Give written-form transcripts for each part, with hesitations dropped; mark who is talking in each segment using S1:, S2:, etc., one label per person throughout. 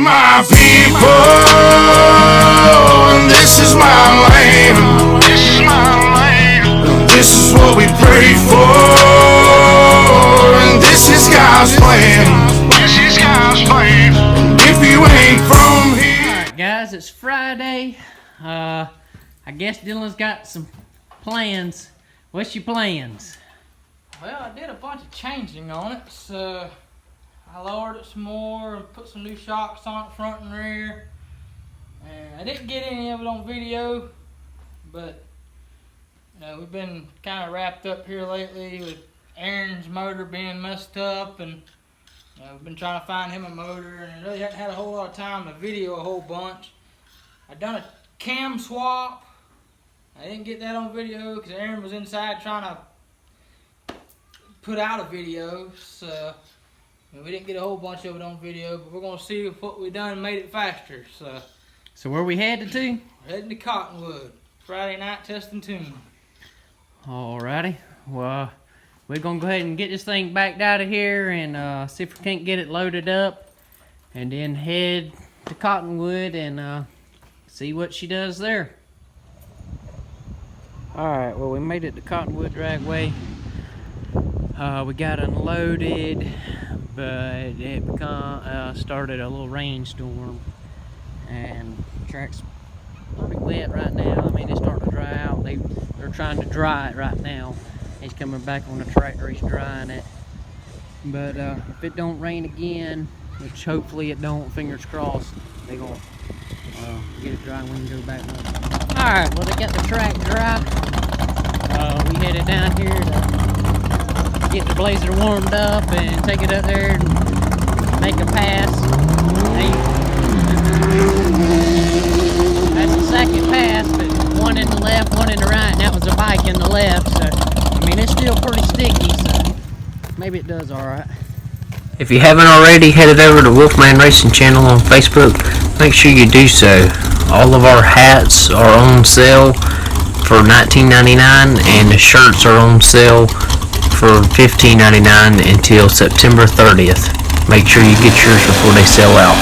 S1: my people, and this is my land. This is my land. This is what we pray for, and this is God's plan. This is God's plan. And if you ain't from here.
S2: Alright guys, it's Friday. I guess Dylan's got some plans. What's your plans?
S3: Well, I did a bunch of changing on it, so I lowered it some more and put some new shocks on it, front and rear. And I didn't get any of it on video, but you know, we've been kind of wrapped up here lately with Aaron's motor being messed up, and you know, we've been trying to find him a motor, and really hadn't had a whole lot of time to video a whole bunch. I done a cam swap. I didn't get that on video because Aaron was inside trying to put out a video, so we didn't get a whole bunch of it on video, but we're gonna see if what we done made it faster. So
S2: where we headed to?
S3: we're heading to Cottonwood. Friday night test and tune.
S2: Alrighty. Well, we're gonna go ahead and get this thing backed out of here and see if we can't get it loaded up, and then head to Cottonwood and see what she does there. Alright, well, we made it to Cottonwood Dragway. We got unloaded, but it started a little rainstorm, and the track's pretty wet right now. I mean, it's starting to dry out. They're trying to dry it right now. He's coming back on the tractor, he's drying it. But if it don't rain again, which hopefully it don't, fingers crossed, they're gonna get it dry and we can go back home. Alright, well, they got the track dry. We headed down here to get the Blazer warmed up and take it up there and make a pass. That's the second pass, but one in the left, one in the right, and that was a bike in the left. So, I mean, it's still pretty sticky, so maybe it does alright.
S4: If you haven't already headed over to Wolfman Racing Channel on Facebook, make sure you do so. All of our hats are on sale for $19.99, and the shirts are on sale for $15.99 until September 30th. Make sure you get yours before they sell out.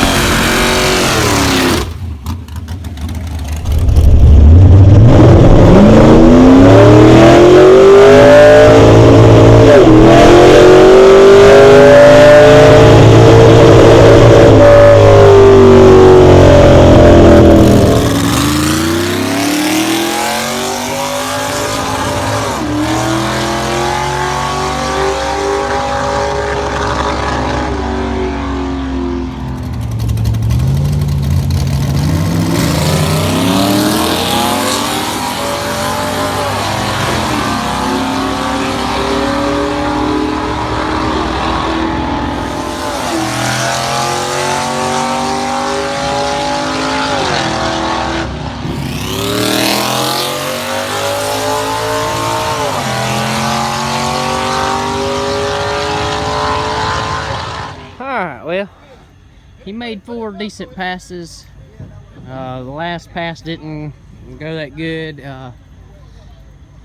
S2: Well, he made 4 decent passes. The last pass didn't go that good.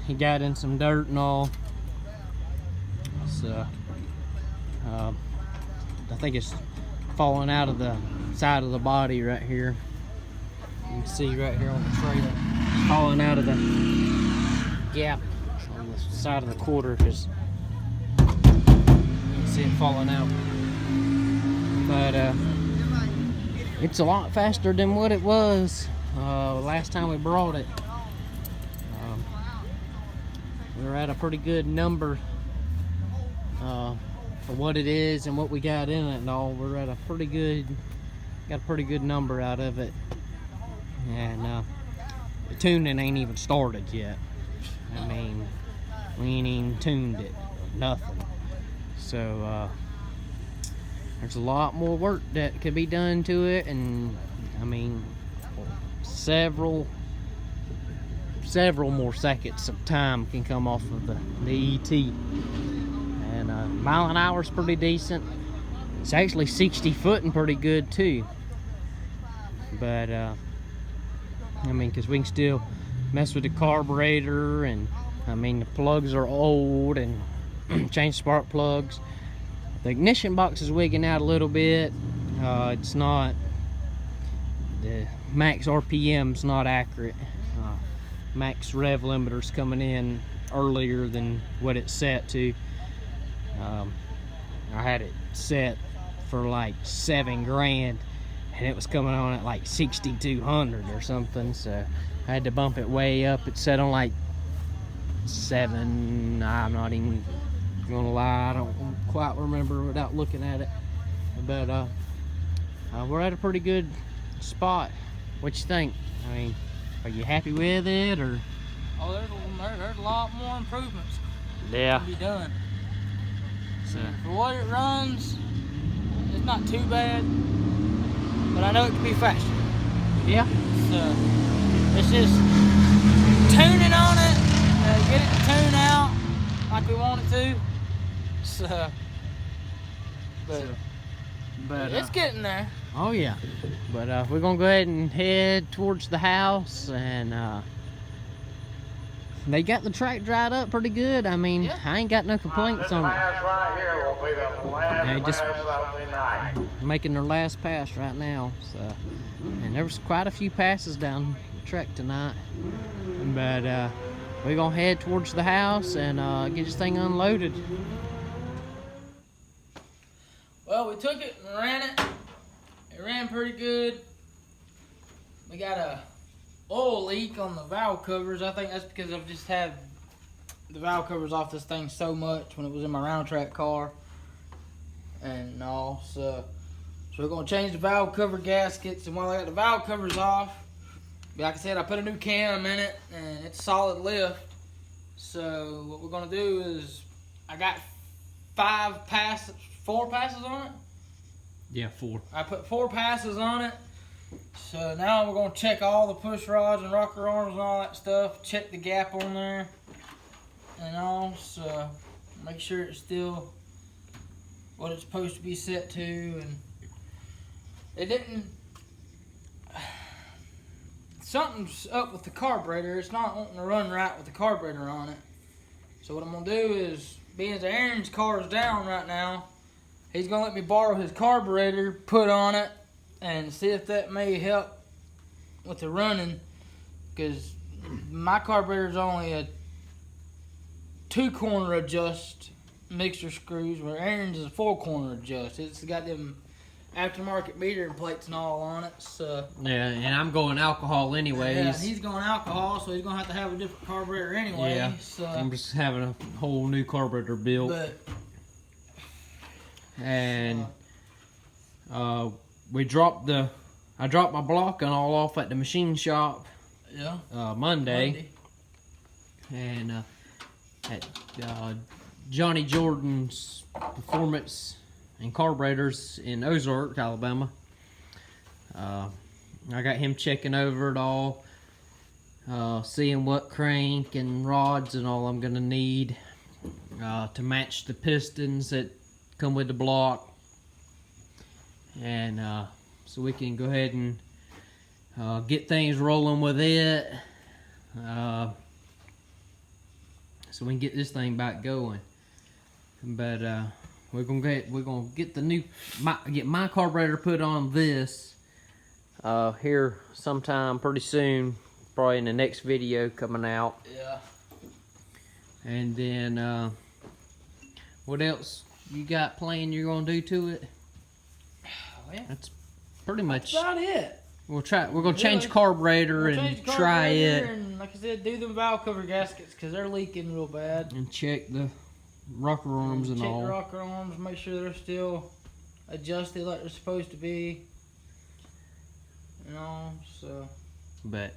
S2: He got in some dirt and all. So, I think it's falling out of the side of the body right here. You can see right here on the trailer. It's falling out of the gap on the side of the quarter, because you can see it falling out. But it's a lot faster than what it was last time we brought it. We were at a pretty good number for what it is and what we got in it and all. We're at a pretty good, got a pretty good number out of it, and the tuning ain't even started yet. I mean, we ain't even tuned it, nothing. So there's a lot more work that could be done to it, and I mean, several more seconds of time can come off of the ET. And mile an hour is pretty decent. It's actually 60 footing pretty good too. But I mean, because we can still mess with the carburetor, and I mean, the plugs are old, and change spark plugs. The ignition box is wigging out a little bit. It's not the max RPM's not accurate. Max rev limiter's coming in earlier than what it's set to. I had it set for like $7 grand, and it was coming on at like 6,200 or something, so I had to bump it way up. It's set on like 7. I'm not even gonna lie, I don't quite remember without looking at it, but we're at a pretty good spot. What you think? I mean, are you happy with it, or?
S3: Oh, there's a lot more improvements
S2: Yeah.
S3: to be done.
S2: So,
S3: For what it runs, it's not too bad, but I know it can be faster.
S2: yeah.
S3: So it's just tuning on it, get it to tune out like we want it to. So, but it's getting there.
S2: Oh yeah. But we're gonna go ahead and head towards the house, and they got the track dried up pretty good. I mean,
S3: Yeah.
S2: I ain't got no complaints on it.
S1: right here will be the last
S2: They just
S1: Saturday night.
S2: making their last pass right now. So, and there was quite a few passes down the track tonight. But we're gonna head towards the house and get this thing unloaded.
S3: Well, we took it and ran it. It ran pretty good. We got a oil leak on the valve covers. I think that's because I've just had the valve covers off this thing so much when it was in my round track car and all. So we're gonna change the valve cover gaskets, and while I got the valve covers off, like I said, I put a new cam in it and it's solid lift. So what we're gonna do is, I got 4 passes on it.
S2: Yeah, 4.
S3: I put 4 passes on it. So now we're gonna check all the push rods and rocker arms and all that stuff. Check the gap on there and all. So make sure it's still what it's supposed to be set to. And it didn't. Something's up with the carburetor. It's not wanting to run right with the carburetor on it. So what I'm gonna do is, being as Aaron's car is down right now, he's gonna let me borrow his carburetor, put on it, and see if that may help with the running. Because my carburetor is only a 2-corner adjust mixer screws, where Aaron's is a 4-corner adjust. It's got them aftermarket metering plates and all on it. So
S2: Yeah, and I'm going alcohol anyways.
S3: yeah, he's going alcohol, so he's gonna have a different carburetor anyway.
S2: Yeah,
S3: So,
S2: I'm just having a whole new carburetor built.
S3: but
S2: And I dropped my block and all off at the machine shop
S3: yeah,
S2: Monday. And at Johnny Jordan's Performance and Carburetors in Ozark, Alabama. I got him checking over it all, seeing what crank and rods and all I'm gonna need to match the pistons that come with the block, and so we can go ahead and get things rolling with it, so we can get this thing back going. But we're gonna get my carburetor put on this here sometime pretty soon, probably in the next video coming out.
S3: yeah.
S2: And then what else you got planned you're gonna do to it?
S3: Yeah.
S2: That's pretty much.
S3: That's about it.
S2: We're gonna change
S3: Really?
S2: carburetor
S3: We'll
S2: and
S3: change the
S2: try it
S3: carburetor and, like I said, do them valve cover gaskets because they're leaking real bad.
S2: and check the rocker arms and
S3: Check
S2: all.
S3: the rocker arms, make sure they're still adjusted like they're supposed to be. You know, so.
S2: But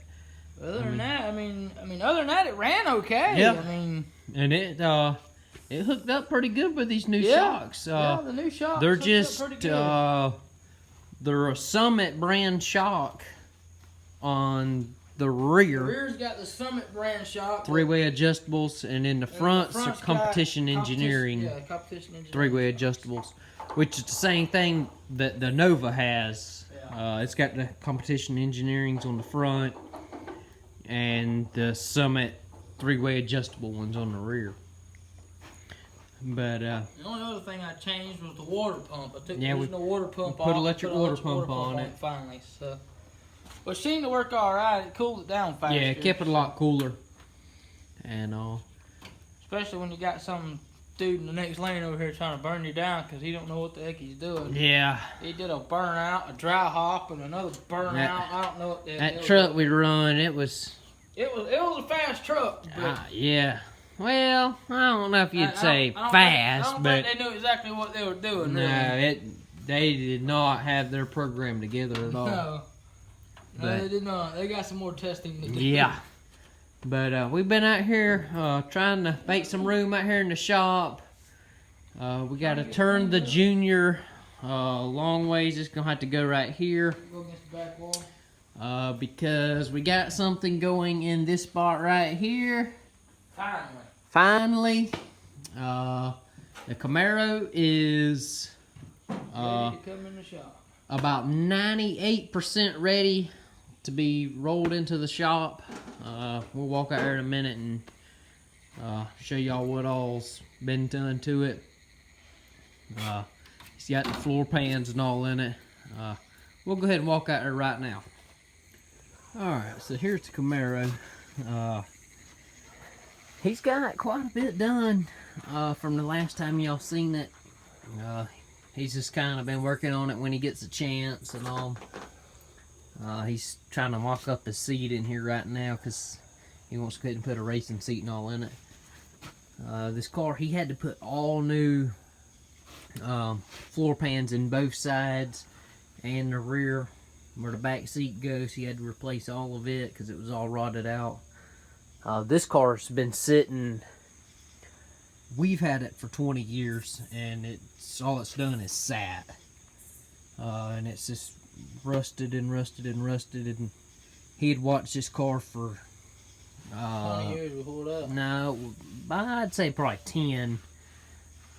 S3: Other than that, I mean, other than that, it ran okay.
S2: Yeah.
S3: I mean,
S2: and it hooked up pretty good with these new
S3: Yeah.
S2: shocks.
S3: yeah, the new shocks
S2: They're
S3: hooked up
S2: just
S3: pretty good.
S2: they're a Summit brand shock on the
S3: The
S2: rear.
S3: rear's got the Summit brand shock.
S2: Three-way adjustables, and then the fronts are
S3: front's got
S2: Competition Engineering
S3: Yeah, Competition Engineering.
S2: three-way adjustables, which is the same thing that the Nova has. It's got the Competition Engineerings on the front and the Summit three-way adjustable ones on the rear. But
S3: The only other thing I changed was the water pump. I took
S2: Yeah,
S3: the
S2: we
S3: original water pump off.
S2: put
S3: and
S2: electric
S3: put an
S2: water pump on it.
S3: finally. So Well, it seemed to work all right. It cooled it down faster.
S2: Yeah, it kept it a lot cooler. And
S3: especially when you got some dude in the next lane over here trying to burn you down because he don't know what the heck he's doing.
S2: yeah,
S3: He did a burnout, a dry hop, and another burnout. I don't know what the heck.
S2: that truck we run, it was.
S3: It was a fast truck. But
S2: Yeah. Well, I don't know if you'd say
S3: I don't
S2: fast, but
S3: think they knew exactly what they were doing.
S2: no,
S3: Really.
S2: they did not have their program together at all.
S3: No,
S2: But-
S3: they did not. They got some more testing to do.
S2: Yeah. But we've been out here trying to make some room out here in the shop. We got to turn the Junior long ways. It's going to have to go right here
S3: Go against the back wall.
S2: because we got something going in this spot right here.
S3: Finally.
S2: Finally, the Camaro is
S3: Ready to come in the shop.
S2: about 98% ready to be rolled into the shop. We'll walk out here in a minute and show y'all what all's been done to it. It's got the floor pans and all in it. We'll go ahead and walk out there right now. Alright, so here's the Camaro. He's got quite a bit done from the last time y'all seen it. He's just kind of been working on it when he gets a chance and all. He's trying to mock up his seat in here right now because he wants to go ahead and put a racing seat and all in it. This car, he had to put all new floor pans in both sides and the rear where the back seat goes. He had to replace all of it because it was all rotted out. This car's been sitting, we've had it for 20 years and it's all it's done is sat. And it's just rusted and rusted and rusted, and he had watched this car for
S3: 20 years before that.
S2: no, I'd say probably 10,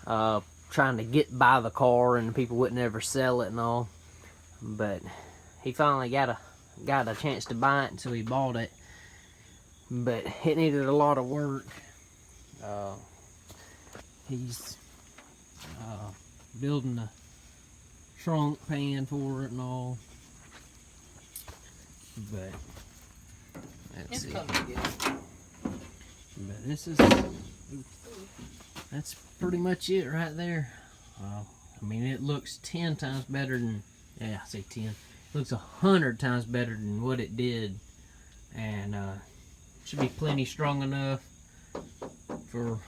S2: trying to get by the car and people wouldn't ever sell it and all, but he finally got a chance to buy it, and so he bought it, but it needed a lot of work. He's building a trunk pan for it and all, but let's
S3: It's
S2: see.
S3: coming together.
S2: But this is, that's pretty much it right there. I mean, it looks 10 times better than, yeah, I say 10. It looks 100 times better than what it did, and should be plenty strong enough for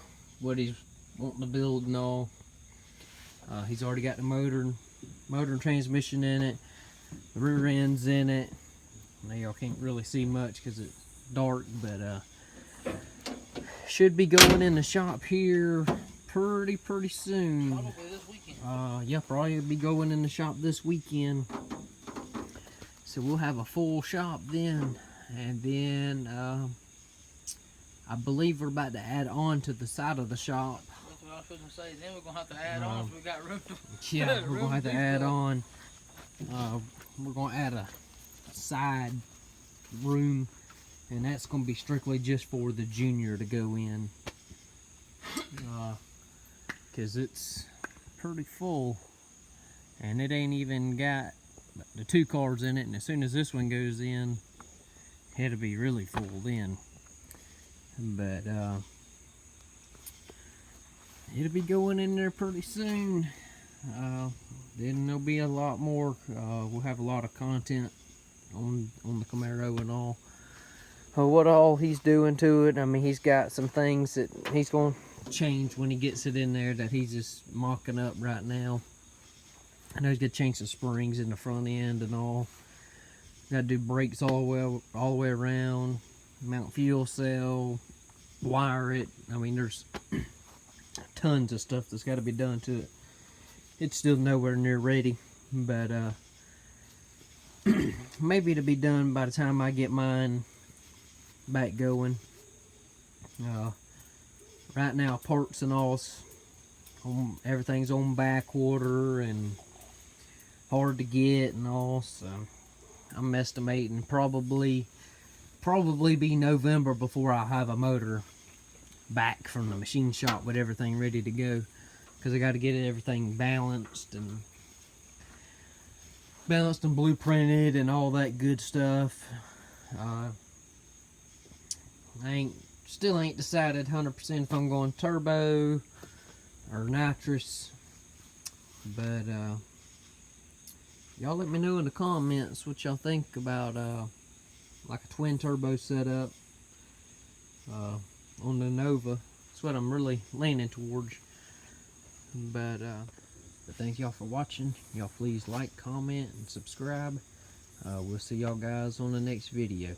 S2: what he's wanting to build and all. He's already got the motor and transmission in it. The rear end's in it. Now y'all can't really see much because it's dark, but should be going in the shop here pretty soon.
S3: Probably this weekend.
S2: Yeah, probably be going in the shop this weekend. So we'll have a full shop then, and then I believe we're about to add on to the side of the shop.
S3: That's what I was supposed to say. Then we're gonna have to add on if we got room to.
S2: Yeah, we're gonna have to add
S3: stuff.
S2: on. We're gonna add a side room, and that's gonna be strictly just for the Junior to go in, cause it's pretty full, and it ain't even got the 2 cars in it. And as soon as this one goes in, it'll be really full then. But it'll be going in there pretty soon. Then there'll be a lot more. We'll have a lot of content on the Camaro and all. What all he's doing to it. I mean, he's got some things that he's going to change when he gets it in there that he's just mocking up right now. I know he's got to change the springs in the front end and all. Got to do brakes all the way around. Mount fuel cell, wire it. I mean, there's tons of stuff that's got to be done to it. It's still nowhere near ready, but maybe it'll be done by the time I get mine back going. Right now, parts and all, everything's on back order and hard to get and all, so I'm estimating probably be November before I have a motor back from the machine shop with everything ready to go, because I got to get everything balanced and balanced and blueprinted and all that good stuff. I still ain't decided 100% if I'm going turbo or nitrous, but y'all let me know in the comments what y'all think about like a twin turbo setup on the Nova. That's what I'm really leaning towards. But thank y'all for watching. Y'all please like, comment, and subscribe. We'll see y'all guys on the next video.